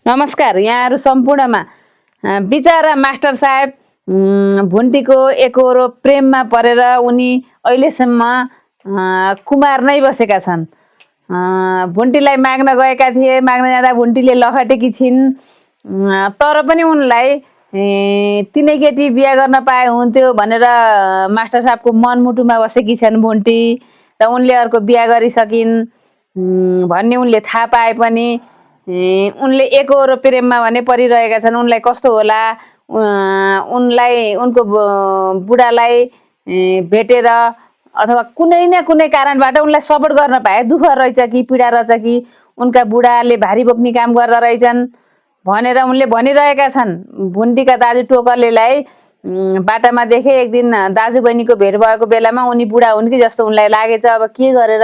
नमस्कार यहाँहरु सम्पूर्णमा। बिचारा मास्टर साहेब भुन्टीको एकहोरो प्रेममा परेर उनी अहिलेसम्म कुमार नै बसेका छन्। भुन्टीलाई माग्न गएका थिए, माग्न जाँदा भुन्टीले लखटेकी छिन्। तर पनि उनलाई तिनै केटी बिहा गर्न पाए हुन्थ्यो भनेर मास्टर साहेबको मनमुटुमा बसेकी छन् भुन्टी। र उनले अर्को बिहा गरिसकिन् भन्ने उनले थाहा पाए पनि उनले एकहोरो प्रेममा भने परिरहेका छन्। उनलाई कस्तो होला, उनलाई उनको बुढालाई भेटेर अथवा कुनै न कुनै कारणबाट उनलाई सपोर्ट गर्न पाए दुःख रहेछ कि पीडा रहेछ कि उनका बुढाले भारी बोक्ने काम गर्दा रहेछन् भनेर उनले भनिरहेका छन्। भुन्टीका दाजु टोकलेलाई बाटामा देखे एक दिन दाजु बहिनीको भेट भएको बेलामा उनी बुढा हुन् कि जस्तो उनलाई लागेछ। अब के गरेर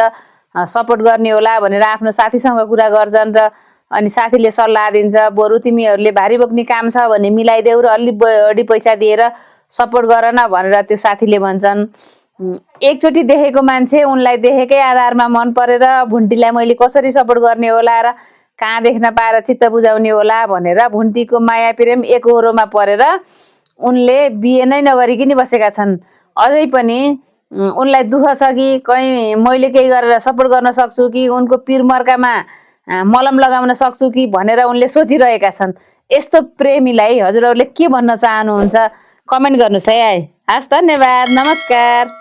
सपोर्ट गर्ने होला भनेर आफ्नो साथीसँग कुरा गर्छन् र अनि साथीले सल्लाह दिन्छ, बरु तिमीहरूले भारी बोक्ने काम छ भने मिलाइदेऊ र अलि बढी पैसा दिएर सपोर्ट गर न भनेर त्यो साथीले भन्छन्। एकचोटि देखेको मान्छे उनलाई देखेकै आधारमा मन परेर भुन्टीलाई मैले कसरी सपोर्ट गर्ने होला र कहाँ देख्न पाएर चित्त बुझाउने होला भनेर भुन्टीको माया प्रेम एकहोरोमा परेर उनले बिहे नै नगरिकन बसेका छन्। अझै पनि उनलाई दुःख छ कि कहीँ मैले केही गरेर सपोर्ट गर्न सक्छु कि उनको पिरमर्कामा मलम लगाउन सक्छु कि भनेर उनले सोचिरहेका छन्। यस्तो प्रेमीलाई हजुरहरूले के भन्न चाहनुहुन्छ कमेन्ट गर्नुहोस् है। हस्, धन्यवाद, नमस्कार।